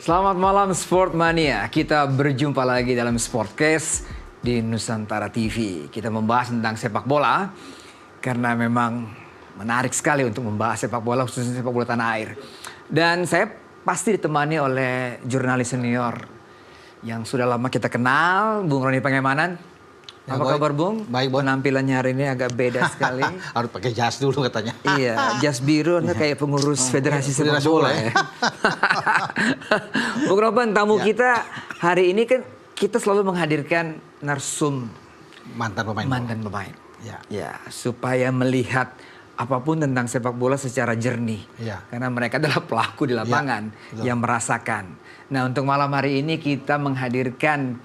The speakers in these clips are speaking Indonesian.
Selamat malam Sportmania. Kita berjumpa lagi dalam Sportcast di Nusantara TV. Kita membahas tentang sepak bola karena memang menarik sekali untuk membahas sepak bola, khususnya sepak bola tanah air. Dan saya pasti ditemani oleh jurnalis senior yang sudah lama kita kenal, Bung Roni Pangemanan. Ya, Apa kabar Bung? Baik, Bon. Penampilannya hari ini agak beda sekali. Harus pakai jas dulu katanya. Iya, jas biru kayak pengurus Federasi Sepak Federasi Bola bola, ya. Bung Roban, tamu kita hari ini kan kita selalu menghadirkan narsum Mantan pemain. mantan pemain. Ya. Ya, supaya melihat apapun tentang sepak bola secara jernih. Ya. Karena mereka adalah pelaku di lapangan betul. yang merasakan. Nah, untuk malam hari ini kita menghadirkan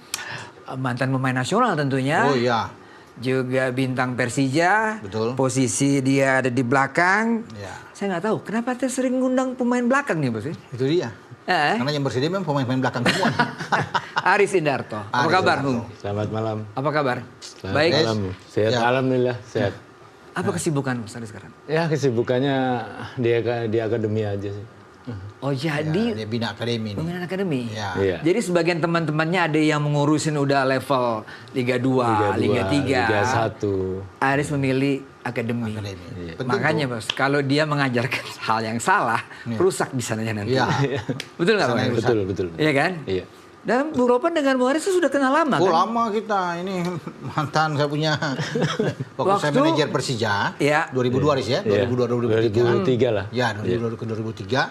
mantan pemain nasional tentunya. Oh iya. Juga bintang Persija. Betul. Posisi dia ada di belakang. Ya. Saya nggak tahu kenapa dia sering ngundang pemain belakang nih, Bos. Itu dia. Karena yang bersedia memang pemain-pemain belakang semua. Aris Indarto. Apa Aris kabar, Indarto. Bung? Selamat malam. Apa kabar? Selamat Baik. malam. Sehat, Ya. alhamdulillah sehat. Apa kesibukan Mas Aris sekarang? Ya kesibukannya di akademi aja sih. Oh, jadi Dia bina akademi ini. pemain akademi. Ya. Iya. Jadi sebagian teman-temannya ada yang mengurusin udah level Liga 2, Liga 3. Liga 1. Aris memilih akademi. Akademi. Penting Makanya tuh. Bos, kalau dia mengajarkan hal yang salah, rusak di sananya nanti. Iya. Betul nggak Bang? Sana rusak. Betul, betul. Iya kan? Iya. Dan Bung Ropan dengan Bung Aris itu sudah kenal lama Oh kan? lama kita ini mantan saya punya. Waktu saya Waktu- manajer Persija. Iya. 2002 Aris ya. Iya. 2002 2003 lah. Ya 2002 ke 2003.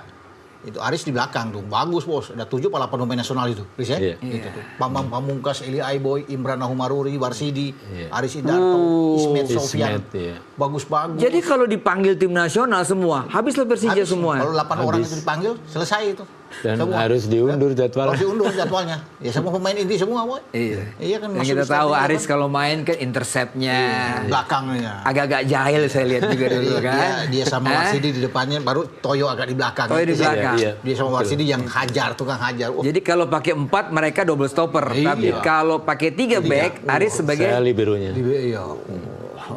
Itu Aris di belakang tuh. Bagus bos. Ada 7 atau 8 pemain nasional itu. Aris ya. Iya. Itu tuh. Bambang Pamungkas, Eli Aiboy, Imran Nahumaruri, Warsidi, Iya. Aris Indarto, Ismet Sofyan. Ismet, iya. Bagus-bagus. Jadi kalau dipanggil tim nasional semua, habislah Persija Habis. semua. Kalau 8 orang Habis. itu dipanggil, selesai itu. Dan Semua. harus diundur jadwalnya. Harus diundur jadwalnya. Ya semua pemain inti semua, boy. Iya. Iya kan. Dan masuk kita di tahu starting Aris kan. kalau main kan interceptnya Belakangnya. agak-agak jahil saya lihat juga dulu Dia, kan. dia sama Eh? Warsidi di depannya, baru Toyo agak di belakang. Toyo di Itu belakang. Iya, Dia sama Warsidi yang hajar, tukang hajar. Oh, Jadi kalau pakai 4 mereka double stopper, Iya. tapi kalau pakai 3 back Aris sebagai Saya liberonya. iya.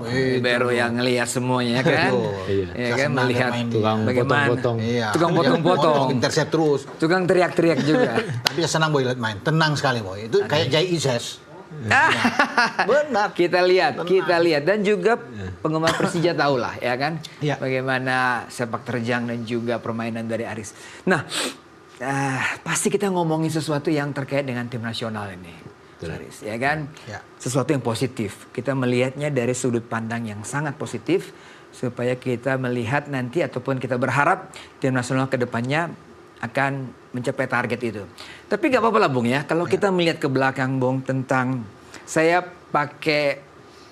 libero yang ngelihat semuanya kan. Iya. Ya Saya kan senang melihat main dia. Tukang bagaimana. potong-potong. Iya. Tukang Dia potong-potong. potong, intercept terus. Tukang teriak-teriak juga. Tapi ya senang boy lihat main. Tenang sekali boy. Itu kayak Jai Ises. Benar. Kita lihat dan juga penggemar Persija tahu lah ya kan Iya. bagaimana sepak terjang dan juga permainan dari Aris. Nah, pasti kita ngomongin sesuatu yang terkait dengan tim nasional ini. Aris, ya kan? Ya. Sesuatu yang positif. Kita melihatnya dari sudut pandang yang sangat positif supaya kita melihat nanti ataupun kita berharap tim nasional ke depannya akan mencapai target itu. Tapi nggak apa-apa lah Bung ya. Kalau kita melihat ke belakang Bung tentang saya pakai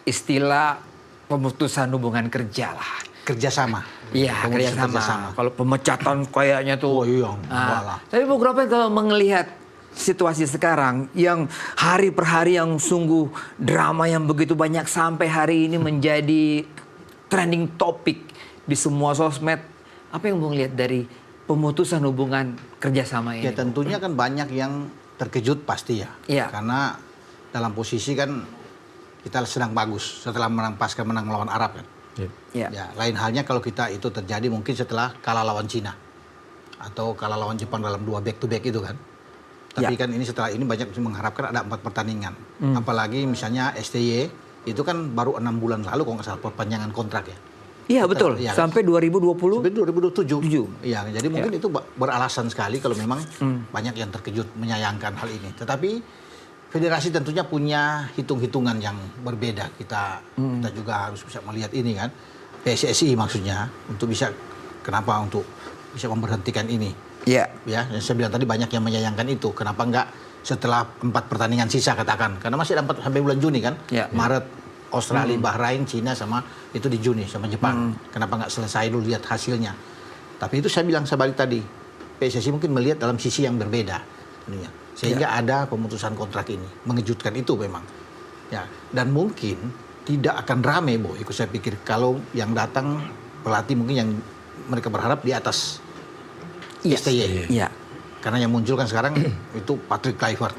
istilah pemutusan hubungan kerja lah. Kerjasama. Iya, Pemutusan kerjasama. Kalau pemecatan kayaknya tuh. Oh iya, enggak lah. Tapi Bung Ropan kalau melihat situasi sekarang yang hari per hari yang sungguh drama yang begitu banyak sampai hari ini menjadi trending topik di semua sosmed. Apa yang Bung lihat dari pemutusan hubungan kerjasama ini? Ya tentunya kan banyak yang terkejut pasti ya. Iya. Karena dalam posisi kan kita sedang bagus setelah pasca menang melawan Arab kan. Ya. Ya, lain halnya kalau kita itu terjadi mungkin setelah kalah lawan Cina atau kalah lawan Jepang dalam 2 back to back itu kan. Tapi Ya. kan ini setelah ini banyak mengharapkan ada 4 pertandingan. Apalagi misalnya STY itu kan baru 6 bulan lalu kalau nggak salah perpanjangan kontrak ya. Iya betul, Iya. sampai 2020. Sampai 2027. Tujuh. Iya, jadi mungkin itu beralasan sekali kalau memang banyak yang terkejut menyayangkan hal ini. Tetapi federasi tentunya punya hitung-hitungan yang berbeda. Kita juga harus bisa melihat ini kan. PSSI maksudnya untuk bisa untuk bisa memberhentikan ini. Iya. Ya, yang saya bilang tadi banyak yang menyayangkan itu. Kenapa enggak setelah 4 pertandingan sisa katakan? Karena masih ada 4 sampai bulan Juni kan? Ya. Maret, Australia, Bahrain, Cina sama itu di Juni sama Jepang. Kenapa nggak selesai dulu lihat hasilnya? Tapi itu saya bilang sebalik tadi. PSSI mungkin melihat dalam sisi yang berbeda. Tentunya. Sehingga ada pemutusan kontrak ini. Mengejutkan itu memang. Ya, dan mungkin tidak akan rame, Boy. Ikut saya pikir kalau yang datang pelatih mungkin yang mereka berharap di atas Iya. STY. Iya. Karena yang muncul kan sekarang itu Patrick Kluivert.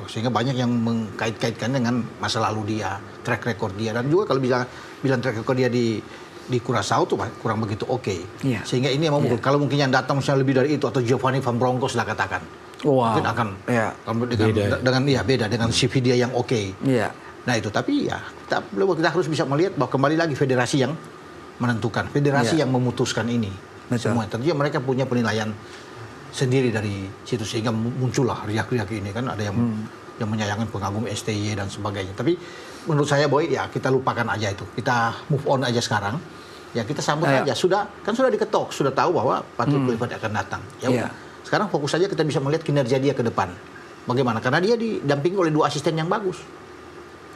Sehingga banyak yang mengkait-kaitkan dengan masa lalu dia, track record dia. Dan juga kalau bilang track record dia di Curaçao tuh kurang begitu oke. Iya. Sehingga ini yang memukul. Kalau mungkin yang datang misalnya lebih dari itu, atau Giovanni Van Bronckhorst lah katakan. Wow. Mungkin akan Iya. beda dengan CV dia yang oke. Iya. Nah itu, tapi ya kita harus bisa melihat bahwa kembali lagi federasi yang menentukan, federasi yang memutuskan ini. Betul. Semua tentunya mereka punya penilaian sendiri dari situ, sehingga muncullah riak-riak ini kan, ada yang menyayangkan pengagum STY dan sebagainya. Tapi menurut saya Boy, ya kita lupakan aja itu, kita move on aja sekarang. Ya kita sambut aja, sudah diketok, sudah tahu bahwa Patrick Kluivert akan datang. Ya udah. Sekarang fokus saja kita bisa melihat kinerja dia ke depan. Bagaimana? Karena dia didampingi oleh 2 asisten yang bagus.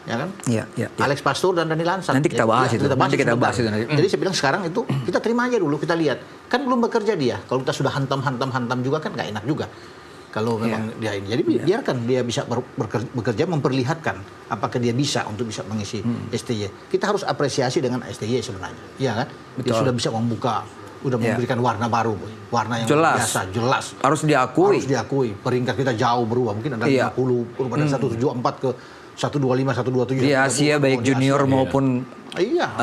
Ya kan? Iya. Alex Pastor dan Dani Lansat. Nanti kita bahas itu. Nanti kita bahas itu nanti. Jadi saya bilang sekarang itu kita terima aja dulu, kita lihat. Kan belum bekerja dia. Kalau kita sudah hantam juga kan nggak enak juga. Kalau memang dia ini. Jadi biarkan dia bisa bekerja, memperlihatkan apakah dia bisa untuk bisa mengisi STY. Kita harus apresiasi dengan STY sebenarnya. Iya kan? Dia sudah bisa membuka, udah memberikan warna baru, Boy. Warna yang biasa, jelas. Harus diakui. Peringkat kita jauh berubah. Mungkin ada 50, berubah dari 174 ke 125, 127. Di Asia baik junior maupun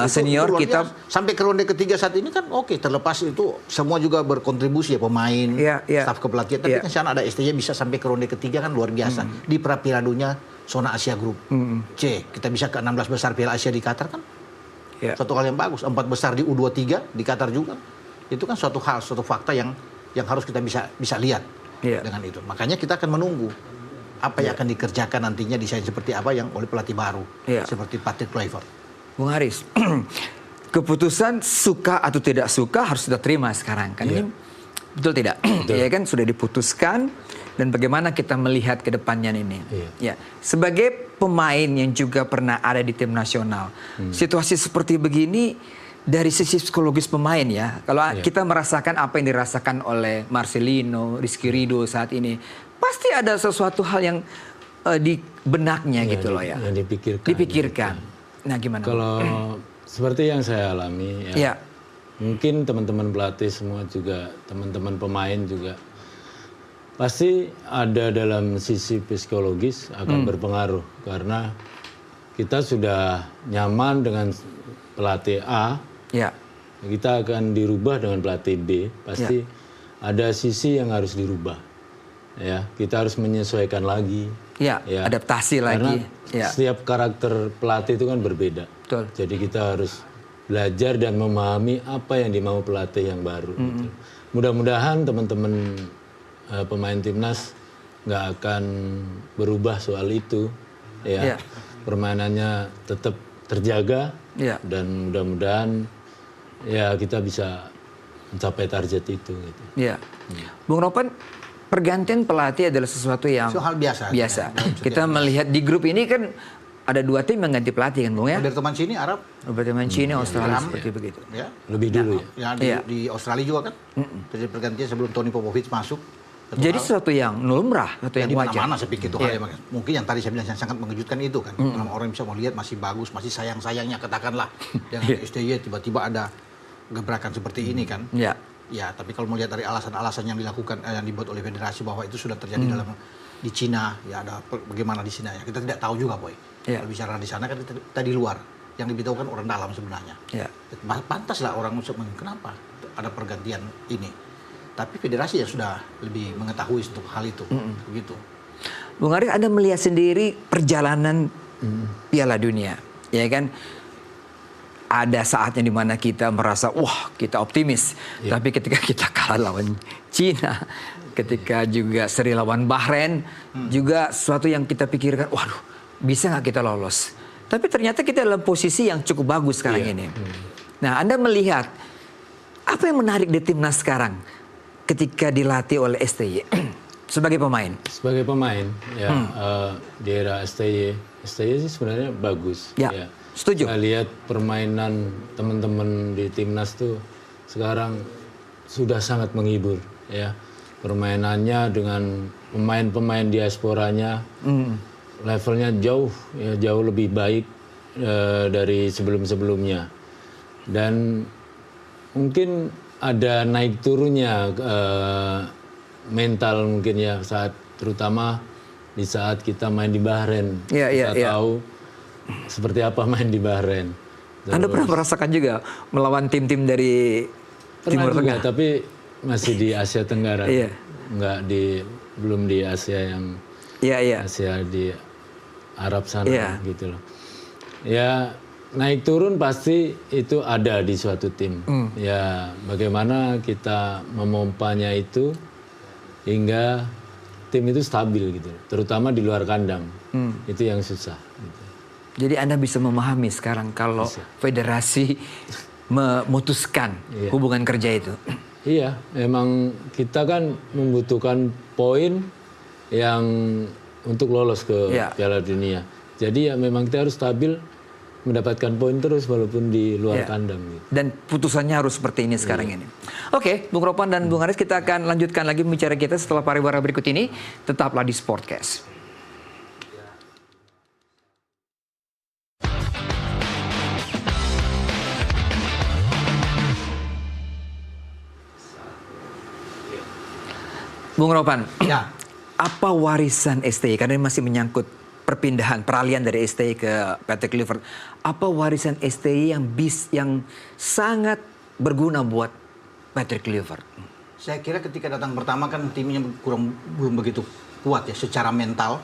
senior kita sampai ke ronde ketiga saat ini kan oke, terlepas itu semua juga berkontribusi ya, pemain, staf kepelatihan. Tapi kan sana ada STY bisa sampai ke ronde ketiga kan luar biasa. Di Prapiladunya zona Asia Group C, kita bisa ke 16 besar Piala Asia di Qatar kan. Suatu hal yang bagus. 4 besar di U23 di Qatar juga. Itu kan suatu fakta yang harus kita bisa lihat dengan itu. Makanya kita akan menunggu apa yang akan dikerjakan nantinya, desain seperti apa yang oleh pelatih baru seperti Patrick Kluivert. Bung Haris, keputusan suka atau tidak suka harus sudah terima sekarang kan, ini betul tidak? Ya kan sudah diputuskan, dan bagaimana kita melihat ke depannya ini. Ya, sebagai pemain yang juga pernah ada di tim nasional, situasi seperti begini dari sisi psikologis pemain ya. Kalau kita merasakan apa yang dirasakan oleh Marcelino, Rizky Ridho saat ini, pasti ada sesuatu hal yang di benaknya gitu loh ya. Yang dipikirkan. Nah gimana? Kalau seperti yang saya alami ya, mungkin teman-teman pelatih semua juga, teman-teman pemain juga, pasti ada dalam sisi psikologis akan berpengaruh. Karena kita sudah nyaman dengan pelatih A, kita akan dirubah dengan pelatih B, pasti ada sisi yang harus dirubah. Ya, kita harus menyesuaikan lagi. Adaptasi lagi. Karena setiap karakter pelatih itu kan berbeda. Betul. Jadi kita harus belajar dan memahami apa yang dimau pelatih yang baru. Gitu. Mudah-mudahan teman-teman pemain timnas nggak akan berubah soal itu. Ya, permainannya tetap terjaga dan mudah-mudahan ya kita bisa mencapai target itu. Gitu. Bung Ropan, pergantian pelatih adalah sesuatu yang hal biasa. Kita melihat di grup ini kan ada 2 tim yang ganti pelatih kan Bung ya. Roberto Mancini Arab, Roberto Mancini Australia seperti begitu. Lebih dulu di Australia juga kan. Terjadi pergantian sebelum Tony Popovic masuk. Jadi sesuatu yang lumrah, sesuatu yang wajar. Mana saya pikir itu hal yang mungkin yang tadi saya bilang yang sangat mengejutkan itu kan. Orang bisa melihat masih bagus, masih sayang-sayangnya katakanlah. Dengan STY tiba-tiba ada gebrakan seperti ini kan. Ya, tapi kalau melihat dari alasan-alasan yang dilakukan, yang dibuat oleh federasi bahwa itu sudah terjadi di Cina, ya ada bagaimana di Cina ya. Kita tidak tahu juga, Boy. Kalau bicara di sana kan kita di luar. Yang diberitahukan orang dalam sebenarnya. Pantaslah orang untuk kenapa ada pergantian ini. Tapi federasi ya sudah lebih mengetahui untuk hal itu. Begitu. Bung Haris, Anda melihat sendiri perjalanan Piala Dunia, ya kan? Ada saatnya di mana kita merasa, wah kita optimis. Tapi ketika kita kalah lawan Cina, ketika juga seri lawan Bahrain, juga sesuatu yang kita pikirkan, waduh bisa nggak kita lolos? Tapi ternyata kita dalam posisi yang cukup bagus sekarang ini. Nah, Anda melihat, apa yang menarik di timnas sekarang ketika dilatih oleh STY sebagai pemain? Sebagai pemain, ya di era STY sih sebenarnya bagus. Setuju. Saya lihat permainan teman-teman di timnas tuh sekarang sudah sangat menghibur ya. Permainannya dengan pemain-pemain diasporanya levelnya jauh lebih baik dari sebelum-sebelumnya. Dan mungkin ada naik turunnya mental mungkin ya, terutama di saat kita main di Bahrain. Kita tahu seperti apa main di Bahrain. Anda pernah merasakan juga melawan tim-tim dari Timur Tengah? Tapi masih di Asia Tenggara. belum di Asia yang Asia di Arab sana gitu loh. Ya naik turun pasti itu ada di suatu tim. Ya bagaimana kita memompanya itu hingga tim itu stabil gitu, terutama di luar kandang. Itu yang susah. Gitu. Jadi Anda bisa memahami sekarang kalau federasi memutuskan hubungan kerja itu. Iya, memang kita kan membutuhkan poin yang untuk lolos ke Piala Dunia. Jadi ya memang kita harus stabil, mendapatkan poin terus walaupun di luar kandang. Gitu. Dan putusannya harus seperti ini sekarang ini. Oke, Bung Ropan dan Bung Haris, kita akan lanjutkan lagi pembicaraan kita setelah pariwara berikut ini. Tetaplah di Sportcast. Bung Ropan, apa warisan STY? Karena ini masih menyangkut peralihan dari STY ke PT Clifford. Apa warisan STY yang sangat berguna buat PT Clifford? Saya kira ketika datang pertama kan timnya belum begitu kuat ya secara mental,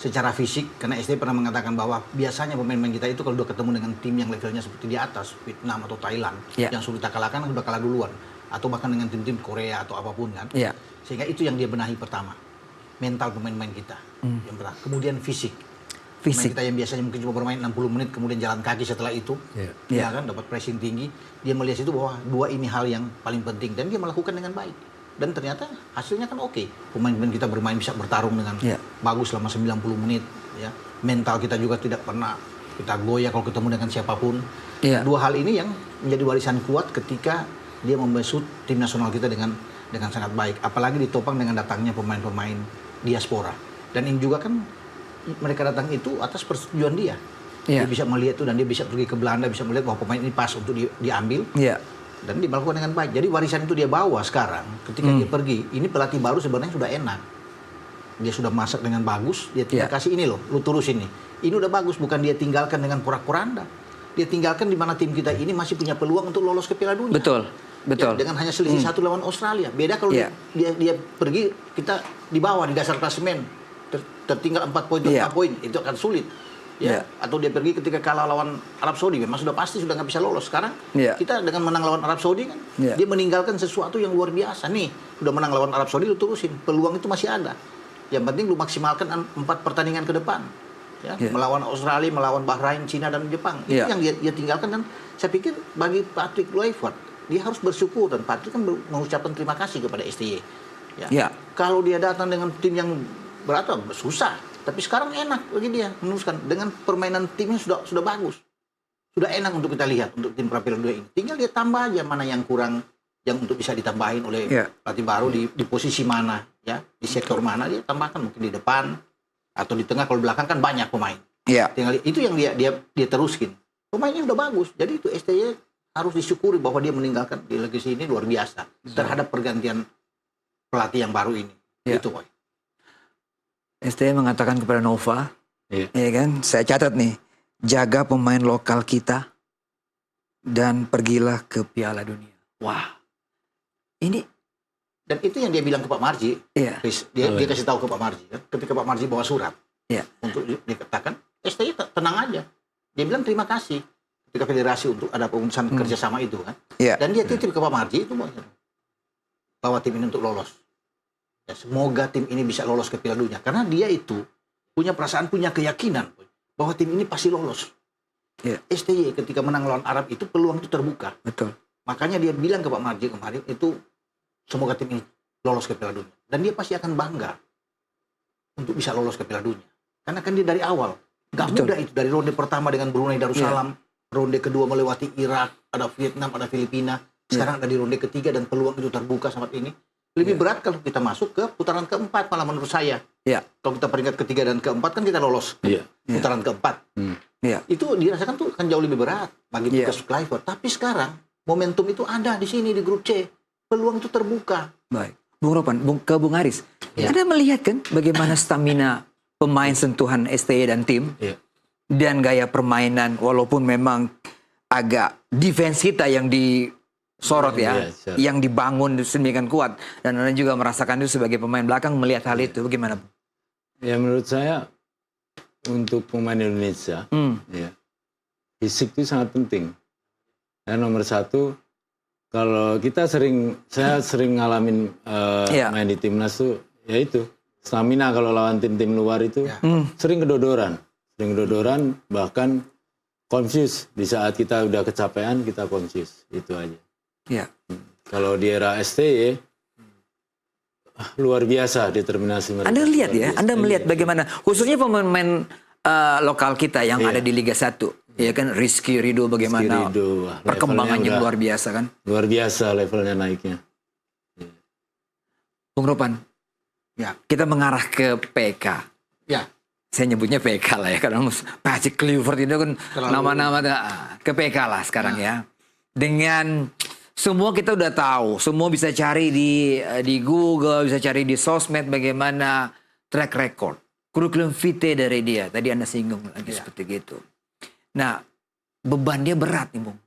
secara fisik. Karena STY pernah mengatakan bahwa biasanya pemain-pemain kita itu kalau udah ketemu dengan tim yang levelnya seperti di atas, Vietnam atau Thailand, yang sudah kita kalahkan sudah kalah duluan. Atau bahkan dengan tim-tim Korea atau apapun kan. Sehingga itu yang dia benahi pertama. Mental pemain-pemain kita. Yang pertama. Kemudian fisik. Pemain kita yang biasanya mungkin cuma bermain 60 menit kemudian jalan kaki setelah itu. Ya kan dapat pressing tinggi. Dia melihat itu bahwa dua ini hal yang paling penting dan dia melakukan dengan baik. Dan ternyata hasilnya kan oke. Pemain-pemain kita bermain bisa bertarung dengan bagus selama 90 menit ya. Mental kita juga tidak pernah kita goyah kalau ketemu dengan siapapun. Dua hal ini yang menjadi warisan kuat ketika dia membesut tim nasional kita dengan sangat baik. Apalagi ditopang dengan datangnya pemain-pemain diaspora. Dan ini juga kan mereka datang itu atas persetujuan dia. Dia bisa melihat itu dan dia bisa pergi ke Belanda, bisa melihat bahwa pemain ini pas untuk diambil. Dan dia melakukan dengan baik. Jadi warisan itu dia bawa sekarang. Ketika dia pergi, ini pelatih baru sebenarnya sudah enak. Dia sudah masak dengan bagus, dia tinggal kasih ini loh, lu turusin nih. Ini udah bagus, bukan dia tinggalkan dengan porak-poranda. Dia tinggalkan di mana tim kita ini masih punya peluang untuk lolos ke Piala Dunia. Betul. Ya, dengan hanya selisih 1 lawan Australia. Beda kalau dia pergi, kita di bawah di dasar klasemen. Tertinggal 4 poin, 4 poin. Itu akan sulit. Atau dia pergi ketika kalah lawan Arab Saudi. Memang sudah pasti sudah nggak bisa lolos. Sekarang kita dengan menang lawan Arab Saudi kan. Dia meninggalkan sesuatu yang luar biasa. Nih, udah menang lawan Arab Saudi, lu turusin. Peluang itu masih ada. Yang penting lu maksimalkan 4 pertandingan ke depan. Melawan Australia, melawan Bahrain, Cina, dan Jepang. Itu yang dia tinggalkan. Dan saya pikir bagi Patrick Kluivert, dia harus bersyukur dan Patrick kan mengucapkan terima kasih kepada STY. Kalau dia datang dengan tim yang berat, susah. Tapi sekarang enak bagi dia meneruskan dengan permainan timnya sudah bagus, sudah enak untuk kita lihat untuk tim Piala Dunia ini. Tinggal dia tambah aja mana yang kurang, yang untuk bisa ditambahin oleh pelatih baru di posisi mana, ya di sektor mana dia tambahkan mungkin di depan atau di tengah. Kalau belakang kan banyak pemain. Tinggal itu yang dia teruskin. Pemainnya udah bagus. Jadi itu STY harus disyukuri bahwa dia meninggalkan di legasi ini luar biasa terhadap pergantian pelatih yang baru ini. Itu Boy. STY mengatakan kepada Nova, ya kan, saya catat nih, jaga pemain lokal kita dan pergilah ke Piala Dunia. Wah, ini dan itu yang dia bilang ke Pak Marji. Dia kasih tahu ke Pak Marji. Kan? Ketika Pak Marji bawa surat untuk dikatakan, STY tenang aja. Dia bilang terima kasih ketika federasi untuk ada pemutusan kerjasama itu kan. Dan dia titip ke Pak Marji itu bahwa tim ini untuk lolos. Ya, semoga tim ini bisa lolos ke Piala Dunia. Karena dia itu punya perasaan, punya keyakinan bahwa tim ini pasti lolos. STY ketika menang lawan Arab itu peluang itu terbuka. Betul. Makanya dia bilang ke Pak Marji kemarin itu semoga tim ini lolos ke Piala Dunia. Dan dia pasti akan bangga untuk bisa lolos ke Piala Dunia. Karena kan dia dari awal. Gak mudah itu. Dari ronde pertama dengan Brunei Darussalam. Ronde kedua melewati Irak. Ada Vietnam, ada Filipina. Sekarang ada di ronde ketiga dan peluang itu terbuka saat ini. Lebih berat kalau kita masuk ke putaran keempat malah menurut saya. Kalau kita peringkat ketiga dan keempat kan kita lolos putaran keempat. Itu dirasakan tuh kan jauh lebih berat bagi tugas Kluivert. Tapi sekarang momentum itu ada di sini di grup C. Peluang itu terbuka. Baik. Bung Ropan, ke Bung Haris. Anda melihat kan bagaimana stamina pemain sentuhan STY dan tim. Dan gaya permainan walaupun memang agak defense kita yang sorot ya, Iya, sorot. yang dibangun sedemikian kuat. Dan Anda juga merasakan itu sebagai pemain belakang melihat hal itu. Bagaimana? Ya menurut saya untuk pemain Indonesia, ya, fisik itu sangat penting. Dan nomor satu, kalau saya sering ngalamin main di timnas tuh, ya itu stamina kalau lawan tim-tim luar itu sering kedodoran, bahkan confuse di saat kita udah kecapean kita confuse, itu aja. Ya. Kalau di era STY luar biasa determinasi mereka. Anda lihat ya, Luar biasa. Anda melihat bagaimana khususnya pemain lokal kita yang ada di Liga 1. Ya kan Rizky Ridho bagaimana Rizky Ridho, wah, perkembangannya levelnya luar biasa kan. Luar biasa levelnya naiknya. Bung Ropan, Ya, kita mengarah ke PK. ya. Saya nyebutnya PK lah ya, karena Patrick Kluivert itu kan Terlalu- nama-nama ke PK lah sekarang ya. Dengan semua kita udah tahu, semua bisa cari di Google, bisa cari di sosmed bagaimana track record, kurikulum vitae dari dia. Tadi Anda singgung lagi seperti gitu. Nah, beban dia berat nih, Bung.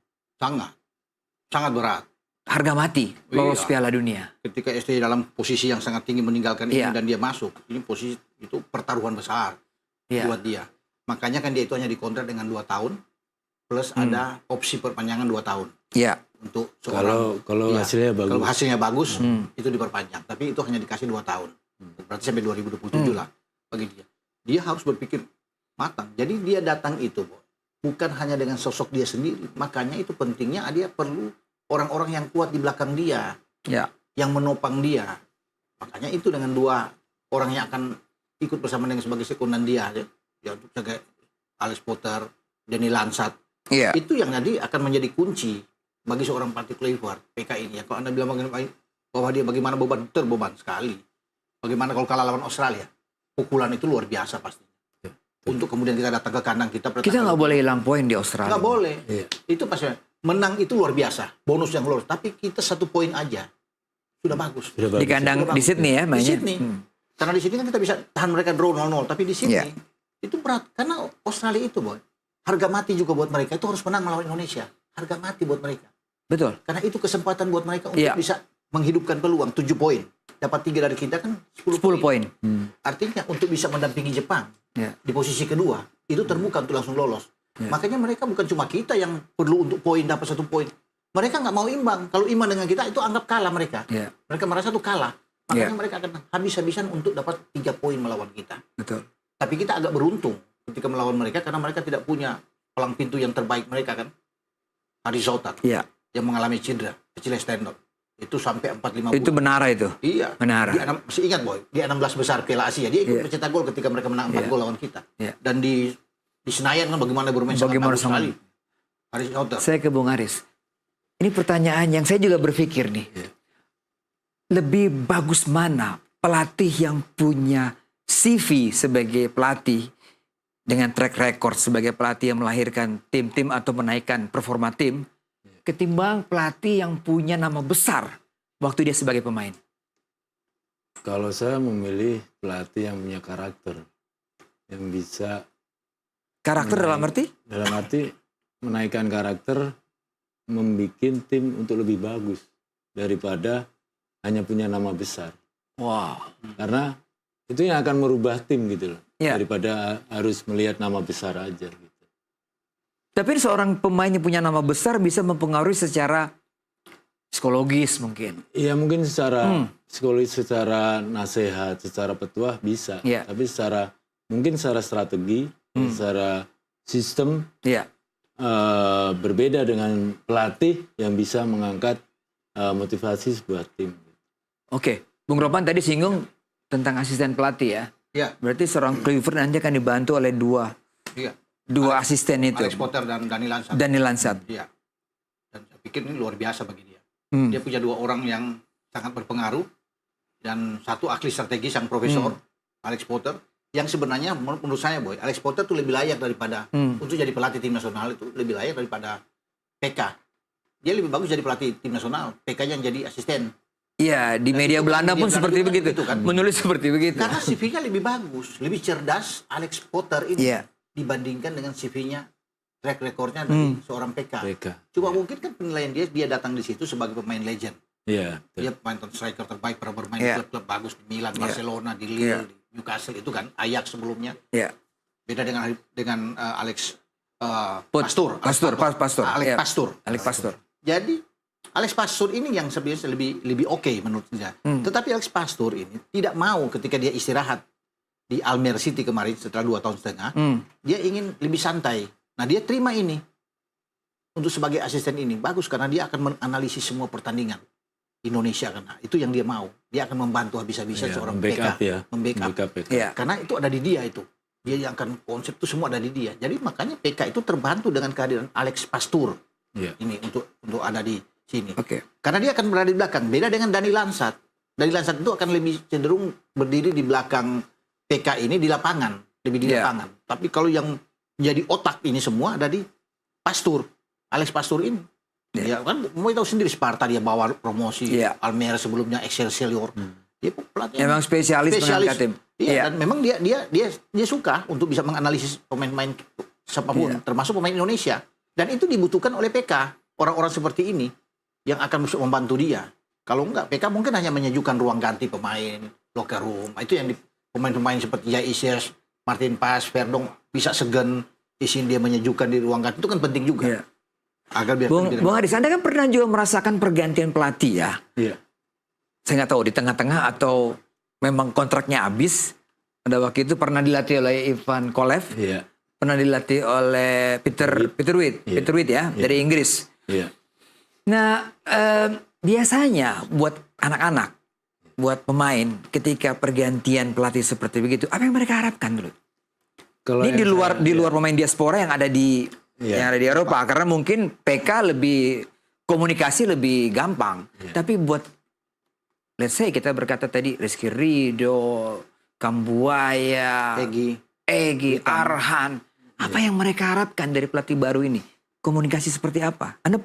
Sangat berat. Harga mati lolos Iya. Piala Dunia. Ketika STY dalam posisi yang sangat tinggi meninggalkan ini Iya. dan dia masuk, ini posisi itu pertaruhan besar Iya. buat dia. Makanya kan dia itu hanya dikontrak dengan 2 tahun plus ada opsi perpanjangan 2 tahun Iya. untuk seorang. Kalau Iya, hasilnya bagus. Kalau hasilnya bagus itu diperpanjang, tapi itu hanya dikasih 2 tahun. Berarti sampai 2027 lah bagi dia. Dia harus berpikir matang. Jadi dia datang itu, Boy, bukan hanya dengan sosok dia sendiri. Makanya itu pentingnya dia perlu orang-orang yang kuat di belakang dia, Ya. yang menopang dia. Makanya itu dengan 2 orang yang akan ikut bersama dengan sebagai sekundan dia, ya untuk sebagai Alex Potter, Denny Lansat. Iya. Itu yang nanti akan menjadi kunci bagi seorang Patrick Kluivert PK ini. Ya, kalau Anda bilang bahwa dia bagaimana terbeban sekali. Bagaimana kalau kalah lawan Australia, pukulan itu luar biasa pasti. Untuk kemudian kita datang ke kandang kita Kita nggak boleh hilang poin di Australia. nggak boleh. Iya. Itu pasti menang itu luar biasa, bonus yang lolos. Tapi kita 1 poin aja sudah bagus. Sudah Di bagus. kandang Sudah di bagus. Sydney ya Di mainnya. Sydney. Karena di sini kan kita bisa tahan mereka draw 0-0, tapi di sini Iya. itu berat. Karena Australia itu, Boy, harga mati juga buat mereka. Itu harus menang melawan Indonesia. Harga mati buat mereka. Betul. Karena itu kesempatan buat mereka untuk Iya. bisa menghidupkan peluang 7 poin. Dapat 3 dari kita kan 10 10 poin. Artinya untuk bisa mendampingi Jepang Ya. di posisi kedua, itu terbuka untuk langsung lolos. Makanya mereka bukan cuma kita yang perlu untuk poin dapat 1 poin. Mereka nggak mau imbang. Kalau imbang dengan kita itu anggap kalah mereka. Ya. Mereka merasa itu kalah. Makanya Ya. mereka akan habis-habisan untuk dapat 3 poin melawan kita. Betul. Tapi kita agak beruntung ketika melawan mereka karena mereka tidak punya palang pintu yang terbaik mereka kan. Hari Zotar Iya. yang mengalami cedera, kecil stand up. Itu sampai 4-5 Itu bulan. Menara itu. Iya. Menara. Masih ingat, Boy, di 16 besar Piala Asia dia ikut Iya. mencetak gol ketika mereka menang 4 Iya. gol lawan kita. Iya. Dan di Senayan kan bagaimana bermain sangat Bagaimana bagus sama- sekali. Hari Zotar. Saya ke Bung Aris. Ini pertanyaan yang saya juga berpikir nih. Lebih bagus mana pelatih yang punya CV sebagai pelatih dengan track record sebagai pelatih yang melahirkan tim-tim atau menaikkan performa tim ketimbang pelatih yang punya nama besar waktu dia sebagai pemain. Kalau saya memilih pelatih yang punya karakter, yang bisa Karakter dalam arti? menaikkan karakter, membuat tim untuk lebih bagus daripada hanya punya nama besar. Wow. Karena itu yang akan merubah tim gitu loh, Ya. daripada harus melihat nama besar aja gitu. Tapi seorang pemain yang punya nama besar bisa mempengaruhi secara psikologis mungkin. Iya mungkin secara psikologis, secara nasihat, secara petuah bisa. Iya. Tapi mungkin secara strategi, secara sistem Iya. berbeda dengan pelatih yang bisa mengangkat motivasi sebuah tim. Oke, Bung Ropan tadi singgung tentang asisten pelatih ya. Iya. Berarti seorang Kluivert nanti akan dibantu oleh dua Iya. asisten itu. Alex Potter dan Dani Lansat. Daniel Lansat. Iya. Dan saya pikir ini luar biasa bagi dia. Hmm. Dia punya 2 orang yang sangat berpengaruh dan satu ahli strategi sang profesor Alex Potter yang sebenarnya menurut saya, Boy, Alex Potter tuh lebih layak daripada untuk jadi pelatih tim nasional, itu lebih layak daripada PK. Dia lebih bagus jadi pelatih tim nasional, PK yang jadi asisten. Iya, di media itu Belanda media pun Belanda seperti juga begitu. begitu kan. Menulis seperti begitu. Karena CV-nya lebih bagus, lebih cerdas Alex Potter ini Iya. dibandingkan dengan CV-nya track recordnya dari seorang PK. PK. Cuma mungkin kan penilaian dia datang di situ sebagai pemain legend. Iya. Dia pemain striker terbaik, pernah bermain di klub-klub bagus di Milan, Barcelona, di Lille, di Newcastle itu kan, Ajax sebelumnya. Iya. Beda dengan Alex Pastur. Alex Pastur. Jadi Alex Pastur ini yang sebenarnya lebih oke menurut saya. Tetapi Alex Pastur ini tidak mau ketika dia istirahat di Almere City kemarin setelah 2 tahun setengah, dia ingin lebih santai. Nah, dia terima ini untuk sebagai asisten ini bagus karena dia akan menganalisis semua pertandingan Indonesia, karena itu yang dia mau. Dia akan membantu habis-habisan seorang PK, membackup. Karena itu ada di dia itu. Dia yang akan konsep itu semua ada di dia. Jadi makanya PK itu terbantu dengan kehadiran Alex Pastur ini untuk ada di sini. Karena dia akan berada di belakang. Beda dengan Dani Lansat. Dani Lansat itu akan lebih cenderung berdiri di belakang PK ini di lapangan, lebih di lapangan. Tapi kalau yang jadi otak ini semua ada di Pastur, Alex Pastur ini. Ya kan, mau tahu sendiri Sparta dia bawa promosi, Almere sebelumnya Excelsior. Dia pelatih. Memang spesialis mengangkat tim. Iya, dan memang dia suka untuk bisa menganalisis pemain-pemain siapapun, termasuk pemain Indonesia. Dan itu dibutuhkan oleh PK, orang-orang seperti ini yang akan bisa membantu dia. Kalau enggak, PK mungkin hanya menyejukkan ruang ganti pemain, locker room. Itu yang pemain-pemain seperti Jaises, Martin Pas, Verdong bisa segan isin dia menyejukkan di ruang ganti, itu kan penting juga. Agar biar Bung Haris, Anda kan pernah juga merasakan pergantian pelatih ya? Iya. Saya nggak tahu di tengah-tengah atau memang kontraknya habis. Pada waktu itu pernah dilatih oleh Ivan Kolev, pernah dilatih oleh Peter Witt dari Inggris. Nah, biasanya buat anak-anak, buat pemain ketika pergantian pelatih seperti begitu, apa yang mereka harapkan dulu? Ini di luar pemain diaspora yang ada di Eropa, karena mungkin PK lebih komunikasi lebih gampang. Tapi buat let's say kita berkata tadi Rizky Ridho, Kambuaya, Egy, Arhan, apa yang mereka harapkan dari pelatih baru ini? Komunikasi seperti apa? Anda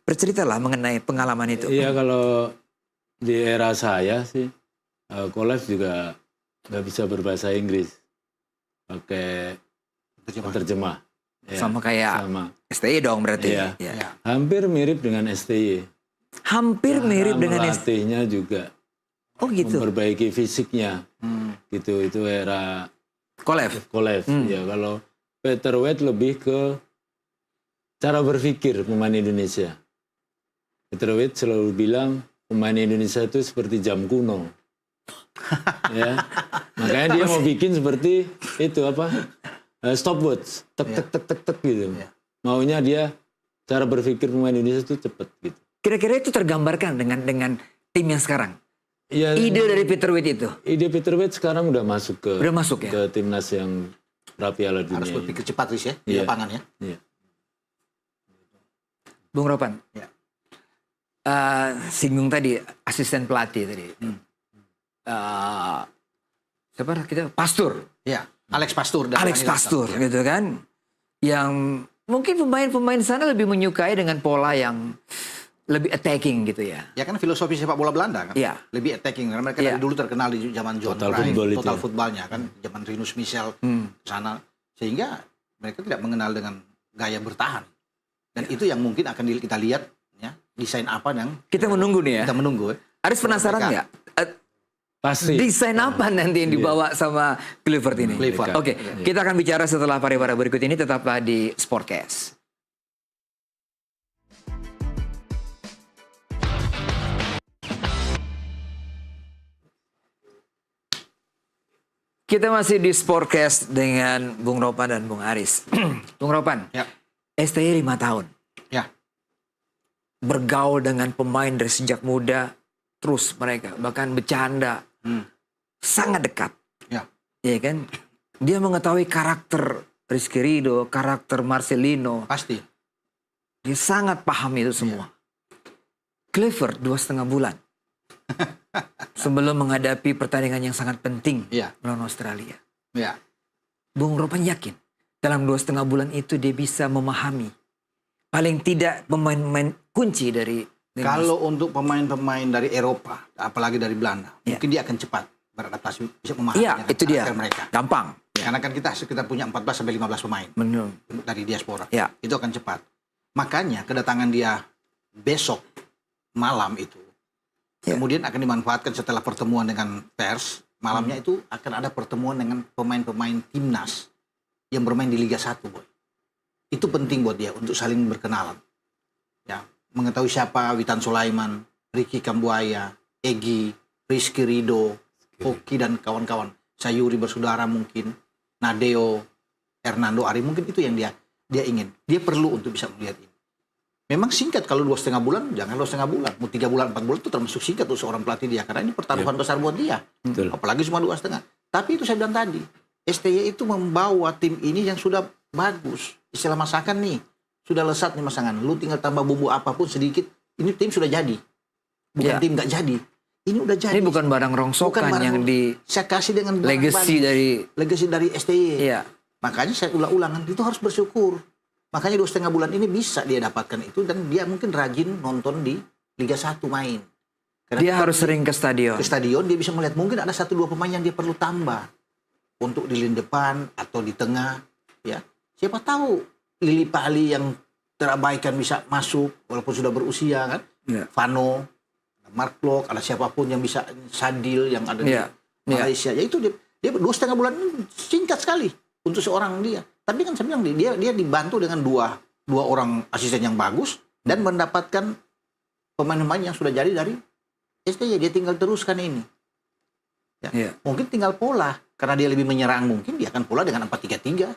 berceritalah mengenai pengalaman itu. Iya, kalau di era saya sih, Kolev juga nggak bisa berbahasa Inggris, pakai terjemah. Sama kayak STY dong berarti. Hampir mirip dengan STY. Hampir mirip dengan STY. Melatihnya juga. Oh gitu. Memperbaiki fisiknya. Gitu, itu era Kolev. Ya, kalau Peter Witt lebih ke cara berpikir pemain Indonesia. Peter Witt selalu bilang pemain Indonesia itu seperti jam kuno. Ya. Makanya dia mau bikin seperti itu stopwatch, tek gitu. Maunya dia cara berpikir pemain Indonesia itu cepat gitu. Kira-kira itu tergambarkan dengan tim yang sekarang. Ya, ide dari Peter Witt itu. Ide Peter Witt sekarang udah masuk ke timnas yang Piala Dunia. Harus berpikir cepat ya di lapangan ya. Iya. Bung Ropan. Singgung tadi asisten pelatih tadi. Siapa kita? Pastur. Iya. Alex Pastur gitu kan, yang mungkin pemain-pemain sana lebih menyukai dengan pola yang lebih attacking gitu ya. Ya kan filosofi sepak bola Belanda kan, lebih attacking karena mereka dari dulu terkenal di zaman John Cruyff, total footballnya kan, zaman Rinus Michel sana, sehingga mereka tidak mengenal dengan gaya bertahan. Dan itu yang mungkin akan kita lihat ya, desain apa yang kita menunggu nih ya. Kita menunggu. Aris penasaran nggak? Pasti. Desain apa nanti yang dibawa sama Clifford ini? Oke, kita akan bicara setelah pariwara berikut ini, tetaplah di Sportcast. Kita masih di Sportcast dengan Bung Ropan dan Bung Aris. Bung Ropan, STY 5 tahun. Bergaul dengan pemain dari sejak muda, terus mereka bahkan bercanda. Sangat dekat. Ya kan? Dia mengetahui karakter Rizky Ridho, karakter Marcelino. Pasti. Dia sangat paham itu semua. Clifford 2,5 bulan. Sebelum menghadapi pertandingan yang sangat penting melawan Australia. Bung Ropan yakin dalam 2,5 bulan itu dia bisa memahami paling tidak pemain-pemain kunci dari kalau untuk pemain-pemain dari Eropa, apalagi dari Belanda, mungkin dia akan cepat beradaptasi, bisa memahami itu dia. Mereka. Gampang. Karena kan kita punya 14 sampai 15 pemain Benar. dari diaspora. Ya. Itu akan cepat. Makanya kedatangan dia besok malam itu Ya. kemudian akan dimanfaatkan setelah pertemuan dengan pers. Malamnya itu akan ada pertemuan dengan pemain-pemain timnas yang bermain di Liga 1, Boy. Itu penting buat dia untuk saling berkenalan. Ya, mengetahui siapa Witan Sulaiman, Ricky Kambuaya, Egi, Rizky Rido, Hoki dan kawan-kawan. Sayuri bersaudara mungkin, Nadeo, Hernando Ari, mungkin itu yang dia ingin. Dia perlu untuk bisa melihat ini. Memang singkat kalau 2,5 bulan, jangan 2,5 bulan. Mau 3 bulan, 4 bulan itu termasuk singkat untuk seorang pelatih dia. Karena ini pertaruhan besar buat dia. Betul. Apalagi cuma 2,5. Tapi itu saya bilang tadi, STY itu membawa tim ini yang sudah bagus. Istilah masakan nih, sudah lesat nih masakan. Lu tinggal tambah bumbu apapun sedikit, ini tim sudah jadi. Bukan tim nggak jadi. Ini udah jadi. Ini bukan barang rongsokan Bukan barang yang di saya kasih dengan legacy dari STY. Iya. Makanya saya ulang-ulangan, itu harus bersyukur. Makanya 2,5 bulan ini bisa dia dapatkan itu dan dia mungkin rajin nonton di Liga 1 main. Karena Dia harus sering ke stadion. ke stadion dia bisa melihat mungkin ada 1-2 pemain yang dia perlu tambah untuk di lini depan atau di tengah, ya. Siapa tahu Lili Pali yang terabaikan bisa masuk walaupun sudah berusia kan. Iya. Vano, Mark Klok, ada siapapun yang bisa, Sadil yang ada di Malaysia. Ya itu dia 2,5 bulan singkat sekali untuk seorang dia. Tapi kan saya bilang dia dibantu dengan dua orang asisten yang bagus dan mendapatkan pemain-pemain yang sudah jadi dari STY. Dia tinggal teruskan ini. Ya. Iya. Mungkin tinggal pola karena dia lebih menyerang, mungkin dia akan pola dengan 4-3-3,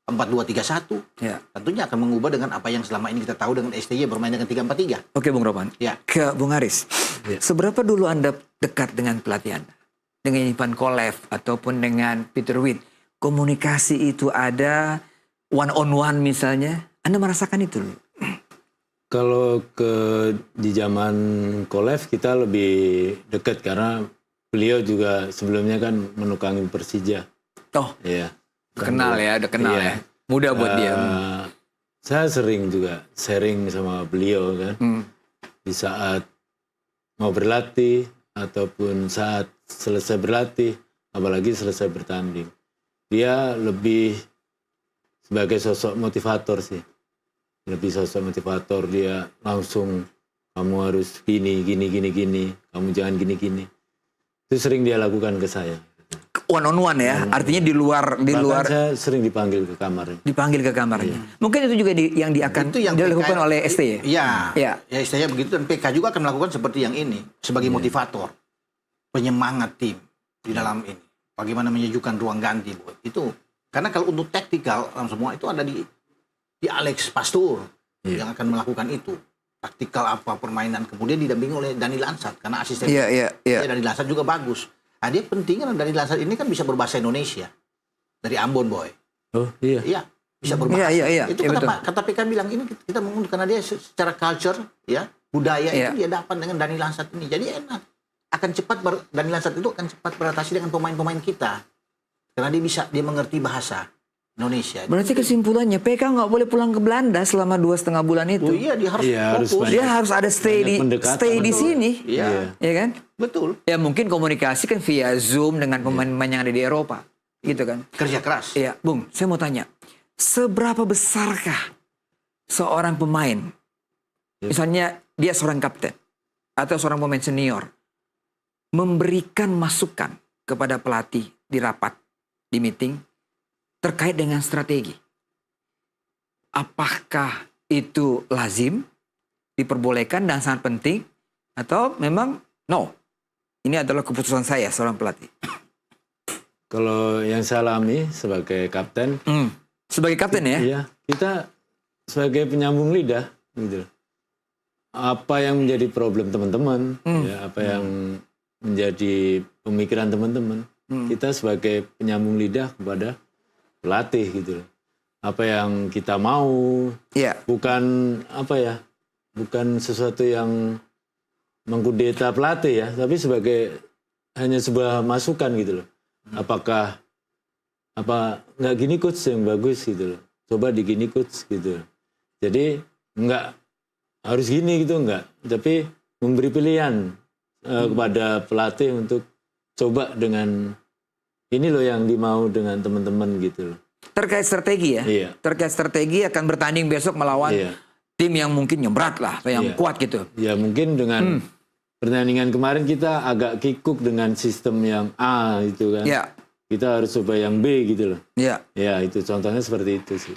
4-2-3-1. Ya. Tentunya akan mengubah dengan apa yang selama ini kita tahu dengan STY bermain dengan 3-4-3. Oke, Bung Ropan. Ya. Ke Bung Haris. Ya. Seberapa dulu Anda dekat dengan pelatih Anda? Dengan Ivan Kolev ataupun dengan Peter Witt? Komunikasi itu ada, one on one misalnya. Anda merasakan itu? Kalau di zaman Kolev kita lebih dekat karena beliau juga sebelumnya kan menukangi Persija. Oh, Iya. kenal ya, udah kenal Iya. ya. Mudah buat dia. Saya sering juga sharing sama beliau kan. Di saat mau berlatih ataupun saat selesai berlatih, apalagi selesai bertanding. Dia lebih sebagai sosok motivator sih. Lebih sosok motivator, dia langsung kamu harus gini, kamu jangan gini. Itu sering dia lakukan ke saya. One on one ya, artinya di luar Bahkan saya sering dipanggil ke kamar. dipanggil ke kamarnya. Mungkin itu juga yang dilakukan oleh STY. Iya. Ya. Ya STY begitu dan PK juga akan melakukan seperti yang ini sebagai motivator, penyemangat tim di dalam ini. Bagaimana menyejukkan ruang ganti, Bu. Itu karena kalau untuk taktikal semua itu ada di Alex Pastur yang akan melakukan itu. Taktikal apa permainan, kemudian didampingi oleh Dani Lansat karena asisten Dani Lansat juga bagus. Nah, dia penting kan Dani Lansat ini kan bisa berbahasa Indonesia dari Ambon, Boy. Oh iya. Iya, bisa berbahasa. Iya, Itu kata PK bilang ini kita mengunduh karena dia secara culture, ya budaya itu dia dapat dengan Dani Lansat ini. Jadi enak. Akan cepat Dani Lansat itu akan cepat beradaptasi dengan pemain-pemain kita karena dia mengerti bahasa Indonesia. Berarti kesimpulannya PK nggak boleh pulang ke Belanda selama 2,5 bulan itu. Oh iya, dia harus fokus. Dia harus ada stay di sini. Iya. Ya kan? Betul. Ya mungkin komunikasi kan via Zoom dengan pemain-pemain yang ada di Eropa. Gitu kan. Kerja keras. Iya, Bung, saya mau tanya. Seberapa besarkah seorang pemain, misalnya dia seorang kapten atau seorang pemain senior, memberikan masukan kepada pelatih di rapat, di meeting, terkait dengan strategi? Apakah itu lazim, diperbolehkan dan sangat penting, atau memang no, ini adalah keputusan saya seorang pelatih? Kalau yang saya alami sebagai kapten, sebagai kapten ya? Iya, kita sebagai penyambung lidah, gitu. Apa yang menjadi problem teman-teman, ya, apa yang menjadi pemikiran teman-teman, kita sebagai penyambung lidah kepada pelatih gitu. Apa yang kita mau, bukan bukan sesuatu yang mengkudeta pelatih ya, tapi sebagai hanya sebuah masukan gitu loh. Apakah nggak gini coach yang bagus gitu loh. Coba digini coach gitu. Jadi nggak harus gini gitu nggak, tapi memberi pilihan kepada pelatih untuk coba dengan ini loh yang dimau dengan teman-teman gitu loh. Terkait strategi ya? Iya. Terkait strategi akan bertanding besok melawan Iya. tim yang mungkin yang berat lah, atau yang Iya. kuat gitu. Ya mungkin dengan pertandingan kemarin kita agak kikuk dengan sistem yang A itu kan. Ya, Kita harus coba yang B gitu loh. ya. Ya itu contohnya seperti itu sih.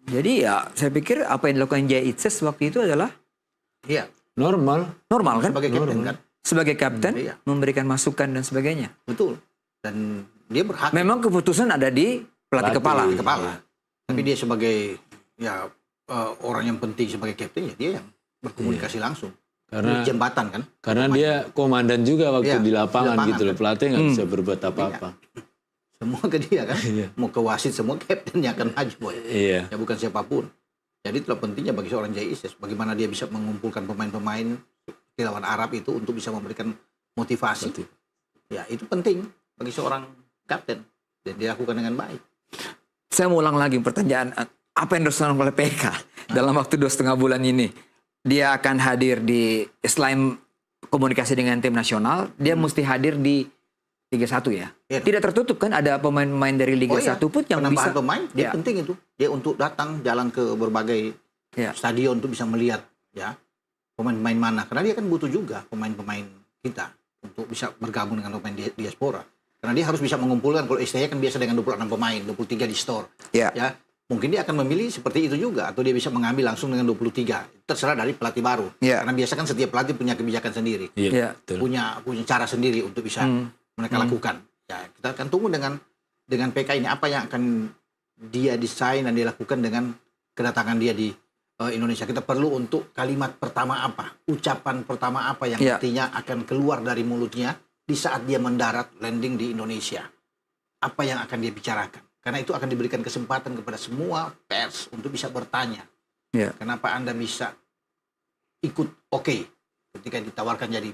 Jadi ya saya pikir apa yang dilakukan Jay Itzes waktu itu adalah Iya, Normal. normal kan? sebagai kapten kan. Sebagai kapten Iya. memberikan masukan dan sebagainya. Betul. Dan dia berhak Memang keputusan ada di pelatih kepala. Pelatih. kepala. Tapi dia sebagai ya orang yang penting sebagai kapten ya dia yang berkomunikasi langsung. Karena Jembatan kan. karena dia komandan juga waktu Iya, di lapangan di lapangan gitu loh. kan. Pelatih nggak bisa berbuat apa-apa. Semua ke dia kan. Iya. Mau ke wasit semua kaptennya akan maju boy. Iya. Ya bukan siapapun. Jadi itulah pentingnya bagi seorang Jay Itzes bagaimana dia bisa mengumpulkan pemain-pemain di lawan Arab itu untuk bisa memberikan motivasi. Ya itu penting bagi seorang kapten dan dilakukan dengan baik. Saya mau ulang lagi pertanyaan, apa yang dilakukan oleh PK dalam waktu 2,5 bulan ini? Dia akan hadir di, selain komunikasi dengan tim nasional, dia mesti hadir di Liga 1 ya? Iya. Tidak tertutup kan, ada pemain-pemain dari Liga 1 pun yang penambahan bisa. pemain dia Ya. penting itu. Dia untuk datang jalan ke berbagai Ya. stadion untuk bisa melihat ya pemain-pemain mana karena dia kan butuh juga pemain-pemain kita untuk bisa bergabung dengan pemain diaspora. Karena dia harus bisa mengumpulkan, kalau STY kan biasa dengan 26 pemain, 23 di store. Ya. Ya, mungkin dia akan memilih seperti itu juga atau dia bisa mengambil langsung dengan 23. Terserah dari pelatih baru. Ya. Karena biasa kan setiap pelatih punya kebijakan sendiri. Iya. Iya. Betul. punya cara sendiri untuk bisa mereka lakukan. Ya, kita akan tunggu dengan PK ini apa yang akan dia desain dan dia lakukan dengan kedatangan dia di Indonesia. Kita perlu untuk kalimat pertama apa, ucapan pertama apa yang Ya. nantinya akan keluar dari mulutnya di saat dia mendarat landing di Indonesia. Apa yang akan dia bicarakan? Karena itu akan diberikan kesempatan kepada semua pers untuk bisa bertanya. Ya. Kenapa Anda bisa ikut ketika ditawarkan jadi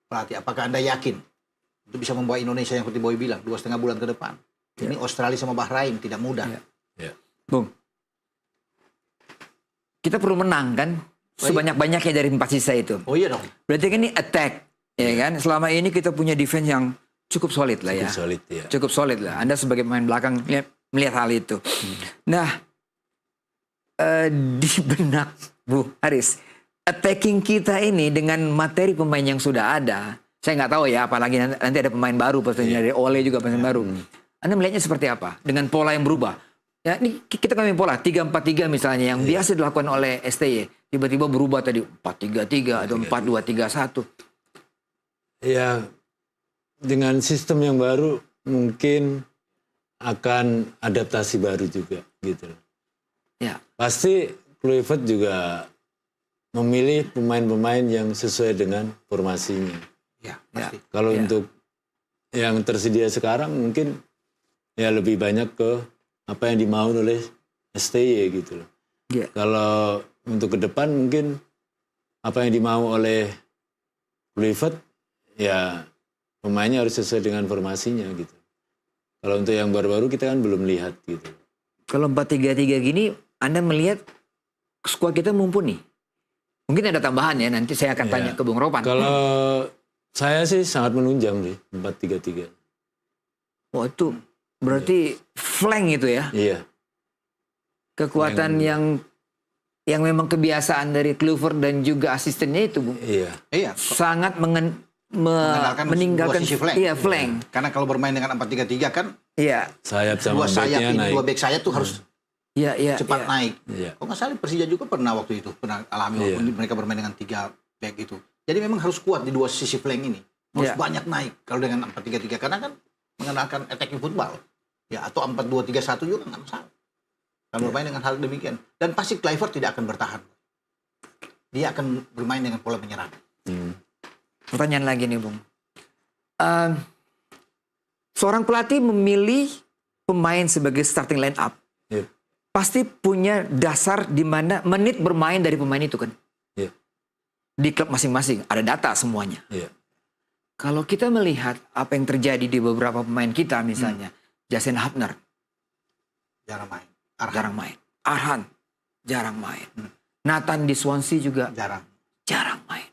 pelatih? Apakah Anda yakin itu bisa membawa Indonesia yang seperti Boy bilang 2,5 bulan ke depan? Ini Australia sama Bahrain tidak mudah. Ya. Ya. Bung, kita perlu menang kan? Sebanyak-banyaknya dari 4 sisa itu. Oh iya dong. Berarti kan ini attack, ya kan? Selama ini kita punya defense yang cukup solid lah ya. Cukup solid ya. Cukup solid lah. Anda sebagai pemain belakang melihat hal itu. Nah, di benak Bu Haris, attacking kita ini dengan materi pemain yang sudah ada, saya nggak tahu ya, apalagi nanti ada pemain baru, pastinya dari Ole juga pemain baru. Anda melihatnya seperti apa? Dengan pola yang berubah. Ya, ini kita kan main pola 3-4-3 misalnya yang biasa dilakukan oleh STY. Tiba-tiba berubah tadi 4-3-3 atau 4-2-3-1. Ya, dengan sistem yang baru mungkin akan adaptasi baru juga gitu. Ya, Pasti Kluivert juga memilih pemain-pemain yang sesuai dengan formasinya. Ya, pasti. Kalau Ya. untuk yang tersedia sekarang mungkin ya lebih banyak ke apa yang dimau oleh STY gitu loh. ya. Kalau untuk ke depan mungkin apa yang dimau oleh Kluivert ya pemainnya harus sesuai dengan formasinya gitu. Kalau untuk yang baru-baru kita kan belum lihat gitu. Kalau 4-3-3 gini, Anda melihat skuad kita mumpuni. Mungkin ada tambahan ya, nanti saya akan Ya. tanya ke Bung Ropan. Kalau saya sih sangat menunjang sih 4-3-3. Oh itu berarti flank itu ya. Iya. Kekuatan yang memang kebiasaan dari Kluivert dan juga asistennya itu, Bung. Iya. Iya. Sangat dua meninggalkan sisi flank. Iya, flank. Karena kalau bermain dengan 4-3-3 kan Iya. Sayap sama dua sayap backnya ini, naik. dua back sayap tuh harus Iya, iya. cepat iya. naik. Iya. Kalau nggak salah Persija juga pernah waktu itu pernah alami Iya. walaupun mereka bermain dengan 3 back itu. Jadi memang harus kuat di dua sisi flank ini. Harus Iya. banyak naik kalau dengan 4-3-3 karena kan mengenalkan attacking football. Ya atau 4-2-3-1 juga nggak masalah. Kalau bermain dengan hal demikian dan pasti Kluivert tidak akan bertahan. Dia akan bermain dengan pola menyerang. Pertanyaan lagi nih, Bung. Seorang pelatih memilih pemain sebagai starting line up. Iya. Pasti punya dasar di mana menit bermain dari pemain itu kan. Iya. Di klub masing-masing ada data semuanya. Iya. Kalau kita melihat apa yang terjadi di beberapa pemain kita misalnya, Jason Hapner Jarang main. jarang main, Arhan jarang main, Nathan di Swansea juga Jarang. jarang main,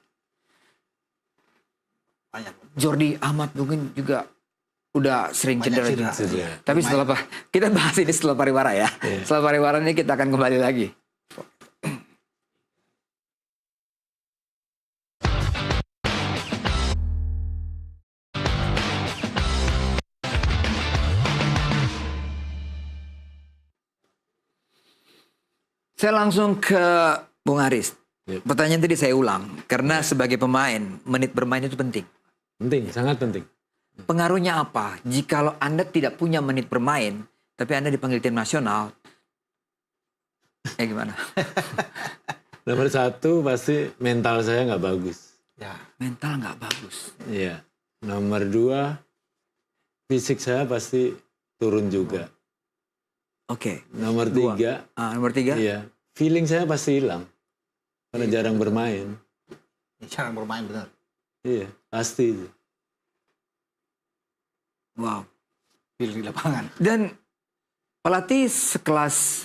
Banyak. Jordi Amat mungkin juga udah sering Banyak cedera. cedera. Tapi setelah kita bahas ini setelah pariwara ya. Setelah pariwara ini kita akan kembali lagi. Saya langsung ke Bung Aris. Pertanyaan tadi saya ulang. Karena sebagai pemain, menit bermain itu penting. Penting, sangat penting. Pengaruhnya apa? Jikalau Anda tidak punya menit bermain, tapi Anda dipanggil tim nasional, gimana? Nomor satu pasti mental saya nggak bagus. Ya. Mental nggak bagus. Iya. Nomor dua, fisik saya pasti turun juga. Oke. Nomor tiga, Nomor tiga? iya, feeling saya pasti hilang. Karena jarang bermain. Jarang bermain benar. Iya, pasti. Wow. Feel di lapangan. Dan pelatih sekelas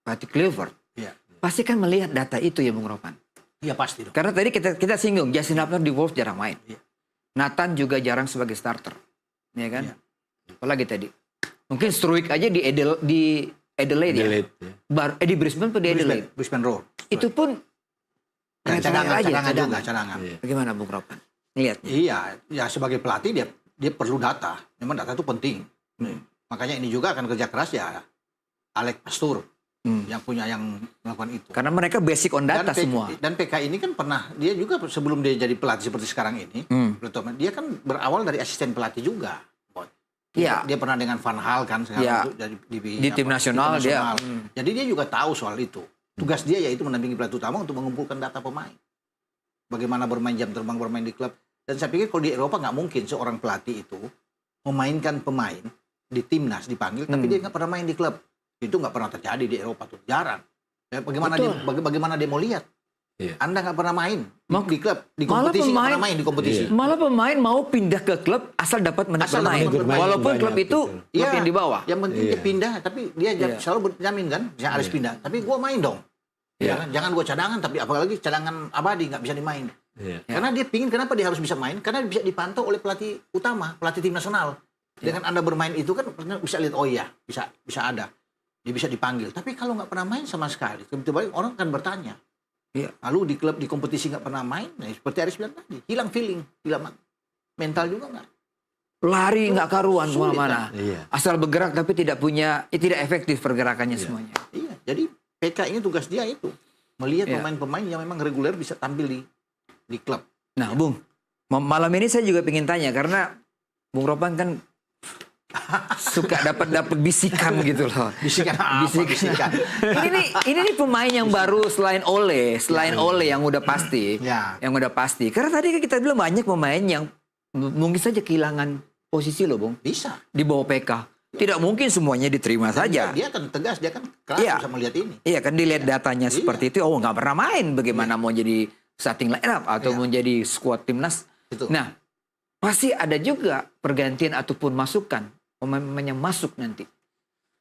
pelatih Clifford Iya. pasti kan melihat data itu ya Bung Ropan. Iya pasti dong. Karena tadi kita singgung, Justin Hubner di Wolves jarang main. Iya. Nathan juga jarang sebagai starter. Ya kan? Iya. Apalagi tadi. Mungkin Struik aja di Adelaide ya. Delete, ya. Di Brisbane atau di Adelaide. Brisbane Roar. Itu pun Cadangan juga, cadangan. Iya. Bagaimana Bung Ropan? Lihatnya. Iya, ya sebagai pelatih dia perlu data. Memang data itu penting. Makanya ini juga akan kerja keras ya Alex Pastur yang melakukan itu. Karena mereka basic on data semua. Dan PK ini kan pernah, dia juga sebelum dia jadi pelatih seperti sekarang ini, dia kan berawal dari asisten pelatih juga. Iya. Dia pernah dengan Van Hal kan sekarang Iya. itu Di tim nasional dia. Jadi dia juga tahu soal itu. Tugas dia yaitu mendampingi pelatih utama untuk mengumpulkan data pemain. Bagaimana bermain jam terbang, bermain di klub. Dan saya pikir kalau di Eropa nggak mungkin seorang pelatih itu memainkan pemain di timnas dipanggil, tapi dia nggak pernah main di klub. Itu nggak pernah terjadi di Eropa tuh, jarang. Ya, bagaimana dia mau lihat? Iya. Anda nggak pernah main di klub, di kompetisi nggak pernah main di kompetisi. Iya. Malah pemain mau pindah ke klub asal dapat menit Asal bermain. dapat bermain Walaupun banyak, klub itu betul. klub yang di bawah. Yang penting dia pindah, tapi dia Iya. selalu berjamin kan, misalnya Aris pindah, tapi gua main dong. Iya. Jangan gua cadangan, tapi apalagi cadangan abadi nggak bisa dimain. Iya. Karena dia pingin, kenapa dia harus bisa main? Karena bisa dipantau oleh pelatih utama, pelatih tim nasional. Dengan Anda bermain itu kan bisa lihat, oh iya, bisa ada. Dia bisa dipanggil. Tapi kalau nggak pernah main sama sekali, tiba-tiba orang akan bertanya. Iya. Lalu di klub, di kompetisi nggak pernah main, nah, seperti Aris bilang tadi, hilang feeling, hilang mental juga nggak. Lari nggak karuan Sulit, kemana-mana. Iya. Asal bergerak tapi tidak efektif pergerakannya semuanya. Iya, jadi PK ini tugas dia itu. Melihat Iya. pemain-pemain yang memang reguler bisa tampil di klub. Nah, Bung, malam ini saya juga ingin tanya karena Bung Ropan kan suka dapat bisikan gitu loh. Bisikan apa? Bisikan. ini nih pemain yang baru selain Ole yang udah pasti, Ya. yang udah pasti. Karena tadi kan kita bilang banyak pemain yang mungkin saja kehilangan posisi loh, Bung, Bisa. di bawah PK. Tidak mungkin semuanya diterima saja. Dia kan tegas, dia kan keras Iya. bisa melihat ini. Iya kan dilihat datanya Iya. seperti itu, oh nggak pernah main, bagaimana mau jadi starting line up atau Iya. mau jadi squad timnas. Itu. Nah, pasti ada juga pergantian ataupun masukan pemain-pemain yang masuk nanti.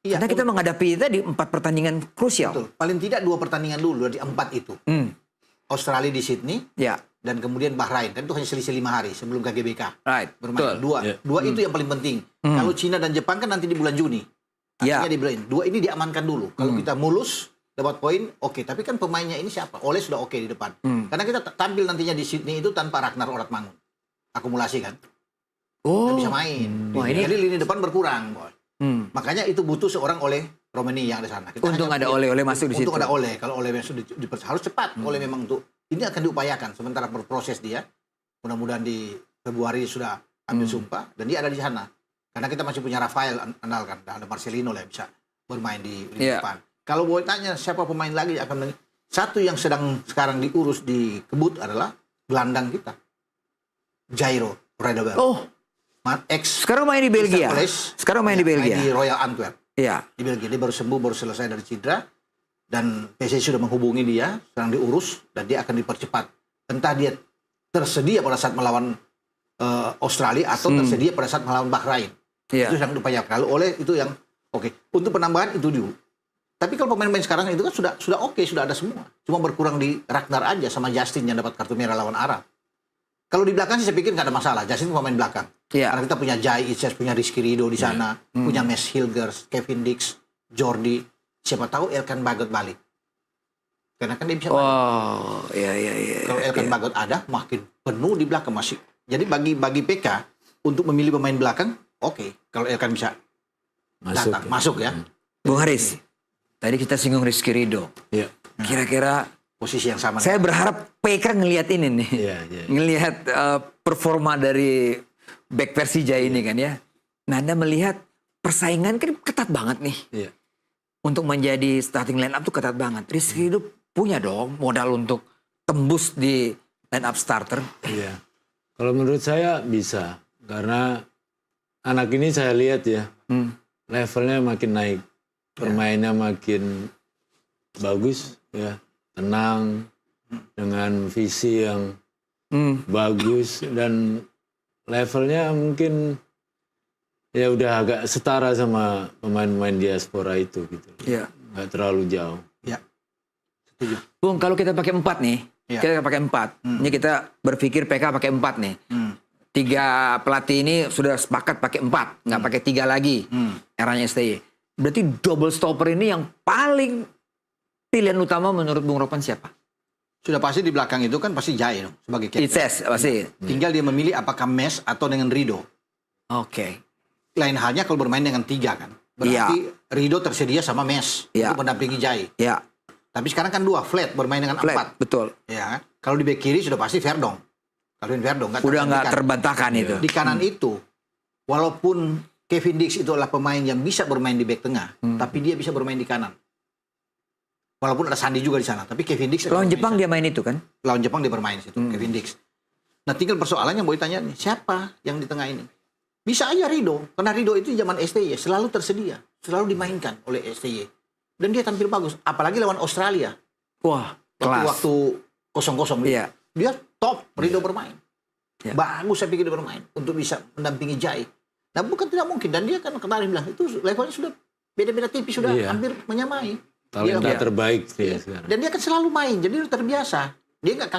Iya, Karena kita menghadapi tadi 4 pertandingan krusial. betul. Paling tidak 2 pertandingan dulu dari 4 itu. Australia di Sydney Ya, dan kemudian Bahrain. Kan itu hanya selisih 5 hari sebelum KGBK right. bermain. Betul. Dua itu yang paling penting. Kalau Cina dan Jepang kan nanti di bulan Juni. Ya. Artinya di bulan ini. 2 ini diamankan dulu. Kalau kita mulus dapat poin, oke. Tapi kan pemainnya ini siapa? Oleh sudah oke di depan. Karena kita tampil nantinya di Sydney itu tanpa Ragnar Oratmangun. Akumulasi kan. Oh. Nggak bisa main. Wah, ini- Jadi lini depan berkurang, Boy. Makanya itu butuh seorang Oleh Romani yang ada sana. Kita Untung hanya- ada Oleh masuk di situ. Untung ada Oleh. Kalau Oleh masuk harus cepat. Oleh memang untuk ini akan diupayakan. Sementara berproses dia, mudah-mudahan di Februari sudah ambil sumpah dan dia ada di sana. Karena kita masih punya Rafael andalkan, ada Marcelino lah yang bisa bermain di lini Iya. depan. Kalau boleh tanya siapa pemain lagi yang akan satu yang sedang sekarang diurus di Kebut adalah gelandang kita, Jairo Redabel. Oh, sekarang main di Belgia. Sekarang main di Belgia. Di Royal Antwerp. Iya. Di Belgia. Dia baru sembuh, baru selesai dari cedera. Dan PSSI sudah menghubungi dia, sedang diurus, dan dia akan dipercepat. Entah dia tersedia pada saat melawan Australia, atau tersedia pada saat melawan Bahrain. Iya. Itu yang diupayakan. Kalau oleh itu yang oke. Untuk penambahan itu dulu. Tapi kalau pemain-pemain sekarang itu kan sudah oke, sudah ada semua. Cuma berkurang di Ragnar aja sama Justin yang dapat kartu merah lawan Arab. Kalau di belakang sih saya pikir nggak ada masalah. Justin pemain belakang. Iya. Karena kita punya Jai Ices, punya Rizky Ridho di sana, punya Mes Hilgers, Kevin Dix, Jordi. Siapa tahu Elkan Bagot balik. Karena kan dia bisa balik. Oh, iya. Kalau Elkan Bagot ada, makin penuh di belakang masih. Jadi bagi PK untuk memilih pemain belakang, oke. Kalau Elkan bisa datang, masuk ya. Bung Haris, tadi kita singgung Rizky Ridho. Iya. Kira-kira Posisi yang sama. saya berharap PK ngelihat ini nih. Iya. Ngelihat performa dari back Persija ini kan ya. Nah, Anda melihat persaingan kan ketat banget nih. Iya. Untuk menjadi starting line up tuh ketat banget. Rizky Ridho punya dong modal untuk tembus di line up starter. Iya. Kalau menurut saya bisa. Karena anak ini saya lihat ya, levelnya makin naik. Permainnya makin bagus ya. Tenang, dengan visi yang bagus. Dan levelnya mungkin ya udah agak setara sama pemain-pemain diaspora itu gitu. Iya. Nggak terlalu jauh. Ya, setuju. Bung, kalau kita pakai 4 nih, Iya. kita pakai 4. Ini kita berpikir PK pakai 4 nih. 3 pelatih ini sudah sepakat pakai 4, nggak pakai 3 lagi. Eranya STY. Berarti double stopper ini yang paling pilihan utama menurut Bung Ropan siapa? Sudah pasti di belakang itu kan pasti Jai dong sebagai captain. Ices pasti. Tinggal dia memilih apakah Mes atau dengan Ridho. Oke. Lain halnya kalau bermain dengan 3 kan. Berarti Ridho tersedia sama Mes untuk mendampingi Jai. Ya. Tapi sekarang kan 2 flat bermain dengan 4. Flat, betul. Ya kan? Kalau di bek kiri sudah pasti Verdong. Calvin Verdong kan. Udah nggak terbantahkan itu. Di kanan itu, walaupun Kevin Dix itu adalah pemain yang bisa bermain di bek tengah, tapi dia bisa bermain di kanan. Walaupun ada Sandi juga di sana, tapi Kevin Dix Lawan Jepang dia main itu kan? lawan Jepang dia bermain situ, Kevin Dix. Nah, tinggal persoalannya mau ditanya nih, siapa yang di tengah ini? Bisa aja Ridho, karena Ridho itu zaman STY selalu tersedia, selalu dimainkan oleh STY. Dan dia tampil bagus, apalagi lawan Australia. Wah, kelas. Waktu 0-0 Iya. dia top Ridho bermain. Iya. Bagus saya pikir dia bermain untuk bisa mendampingi Jai. Nah, bukan tidak mungkin, dan dia kan kemarin bilang itu levelnya sudah beda-beda tipis, sudah hampir menyamai. Talenta terbaik dia sekarang. Dan dia kan selalu main, jadi udah terbiasa. Dia nggak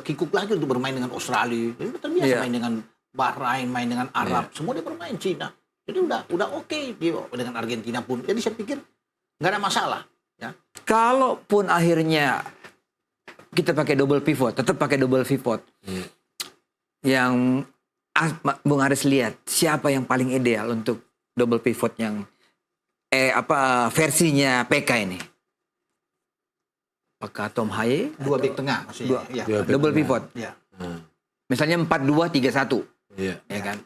kikuk lagi untuk bermain dengan Australia. Dia udah terbiasa main dengan Bahrain, main dengan Arab, semua dia bermain Cina. Jadi udah oke dia dengan Argentina pun. Jadi saya pikir nggak ada masalah. Ya. Kalaupun akhirnya kita pakai double pivot, tetap pakai double pivot. Yang Bung Haris lihat siapa yang paling ideal untuk double pivot yang versinya PK ini? Apakah Tom Haye? 2 bek tengah maksudnya. Double pivot. Ya. Misalnya 4-2-3-1. Iya. Ya kan?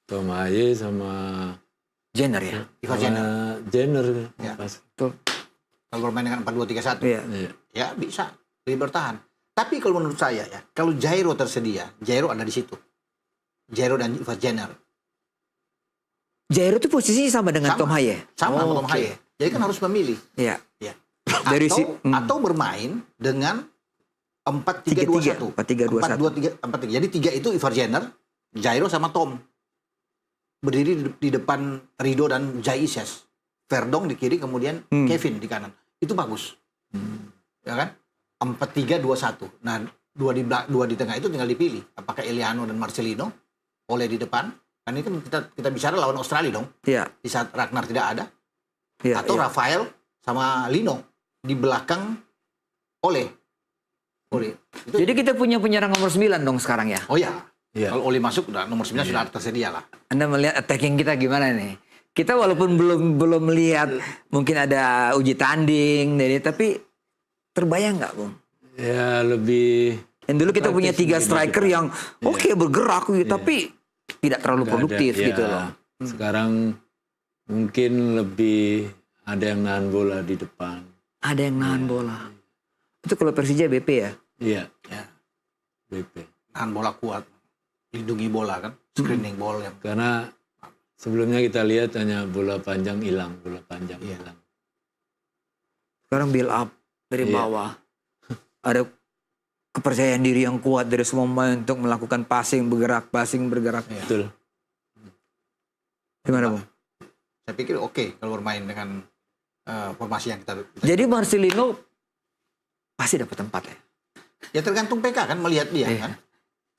Tom Haye sama Jenner ya. Ivar Jenner. Jenner. Ya. Pas. Betul. Kalau bermain dengan 4-2-3-1. Iya. Ya bisa. Lebih bertahan. Tapi kalau menurut saya ya, kalau Jairo tersedia, Jairo ada di situ. Jairo dan Ivar Jenner. Jairo itu posisinya sama dengan Tom Haye. Sama Tom Haye. Jadi kan harus memilih. Iya. Ya. Dari atau bermain dengan 4-3-2-1. 4-3-2-1. 4-2-3. Jadi 3 itu Ivar Jenner, Jairo sama Tom. Berdiri di depan Ridho dan Jai Ises. Verdong di kiri, kemudian Kevin di kanan. Itu bagus. Ya kan? 4-3-2-1. Nah, dua di tengah itu tinggal dipilih. Apakah Eliano dan Marcelino? Oleh di depan. Kan ini kan kita bicara lawan Australia dong. Iya. Di saat Ragnar tidak ada. Iya, Atau Rafael sama Lino di belakang Oleh. Jadi kita punya penyerang nomor 9 dong sekarang ya. Oh ya. Iya. Kalau Oleh masuk udah nomor 9 sudah tersedia lah. Anda melihat attacking kita gimana nih? Kita walaupun belum melihat mungkin ada uji tanding tapi terbayang nggak, Bung? Ya lebih. Yang dulu kita punya 3 striker yang bergerak tapi tidak terlalu produktif gitu loh. Sekarang mungkin lebih ada yang nahan bola di depan. Ada yang nahan bola. Itu kalau Persija BP ya? Iya. Ya. BP. Nahan bola kuat. Lindungi bola kan. Screening ball yang. Karena sebelumnya kita lihat hanya bola panjang hilang. Bola panjang hilang. Sekarang build up dari bawah. Ada kepercayaan diri yang kuat dari semua pemain untuk melakukan passing, bergerak. Betul. Gimana, Bung? Saya pikir oke kalau bermain dengan formasi yang kita. Jadi Marcelino pasti dapat tempat ya? Ya tergantung PK kan melihat dia kan.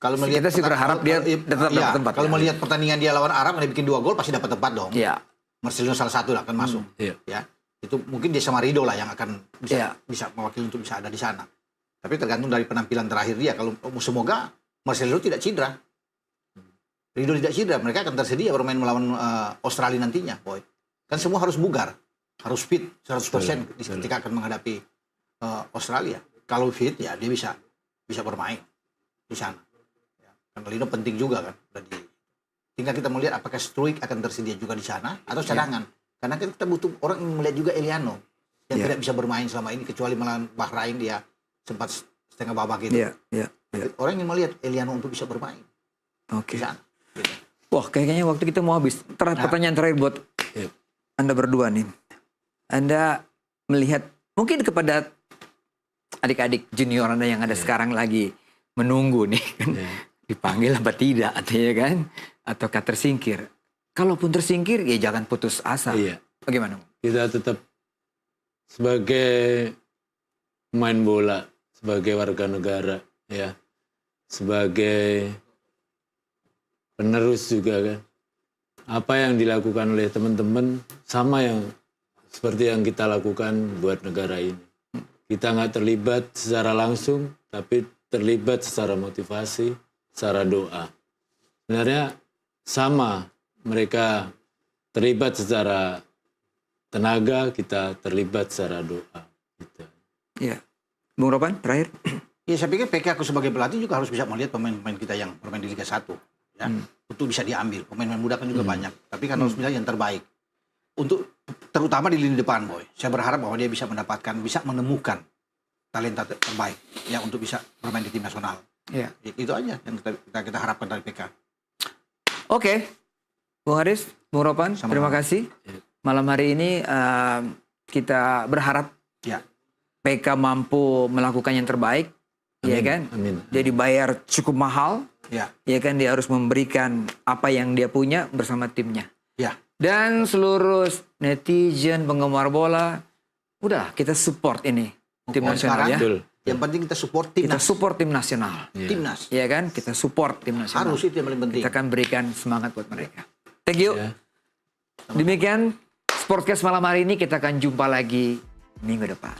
Kalau melihat Kita sih berharap dia tetap dapat tempat. Kalau melihat pertandingan dia lawan Arab, dia bikin 2 gol pasti dapat tempat dong. Iya. Marcelino salah satu lah akan masuk. Iya. Ya. Itu mungkin dia sama Rido lah yang akan bisa mewakili untuk bisa ada di sana. Tapi tergantung dari penampilan terakhir dia. Kalau semoga Marcelino tidak cedera. Rido tidak cedera, mereka akan tersedia bermain melawan Australia nantinya, boy. Kan semua harus bugar, harus fit 100% ketika akan menghadapi Australia. Kalau fit ya dia bisa bermain di sana. Ya. Karena Lino penting juga kan. Tinggal kita melihat apakah Struijk akan tersedia juga di sana atau cadangan. Karena kan kita butuh orang yang melihat juga Eliano yang tidak bisa bermain selama ini kecuali melawan Bahrain dia sempat setengah babak gitu. Orang yang melihat Eliano untuk bisa bermain. Oke. Di sana. Gitu. Wah, kayaknya waktu kita mau habis. Pertanyaan terakhir buat Anda berdua nih. Anda melihat mungkin kepada adik-adik junior Anda yang ada sekarang lagi menunggu nih kan. Dipanggil apa tidak artinya kan, ataukah tersingkir. Kalaupun tersingkir ya jangan putus asa. Bagaimana? Kita tetap sebagai pemain bola, sebagai warga negara, ya, sebagai penerus juga kan. Apa yang dilakukan oleh teman-teman sama yang seperti yang kita lakukan buat negara ini. Kita nggak terlibat secara langsung, tapi terlibat secara motivasi, secara doa. Sebenarnya sama, mereka terlibat secara tenaga, kita terlibat secara doa. Gitu. Iya. Bung Ropan, terakhir. Ya saya pikir PK aku sebagai pelatih juga harus bisa melihat pemain-pemain kita yang bermain di Liga 1. Ya. Untuk bisa diambil. Pemain-pemain muda kan juga banyak. Tapi kan harus bisa yang terbaik. Untuk terutama di lini depan, boy. Saya berharap bahwa dia bisa menemukan talenta terbaik ya untuk bisa bermain di tim nasional. Iya. Itu aja yang kita harapkan dari PK. Oke. Bung Haris, Bung Ropan, terima kasih. Malam hari ini kita berharap PK mampu melakukan yang terbaik, ya kan? Amin. Dia dibayar cukup mahal, ya kan? Dia harus memberikan apa yang dia punya bersama timnya. Ya. Dan seluruh netizen penggemar bola, udah kita support ini tim nasional ya. Betul. Yang penting kita support timnas. Kita support tim nasional. Timnas. Ya kan? Kita support tim nasional. Harus itu yang paling penting. Kita akan berikan semangat buat mereka. Thank you. Demikian Sportcast malam hari ini, kita akan jumpa lagi minggu depan.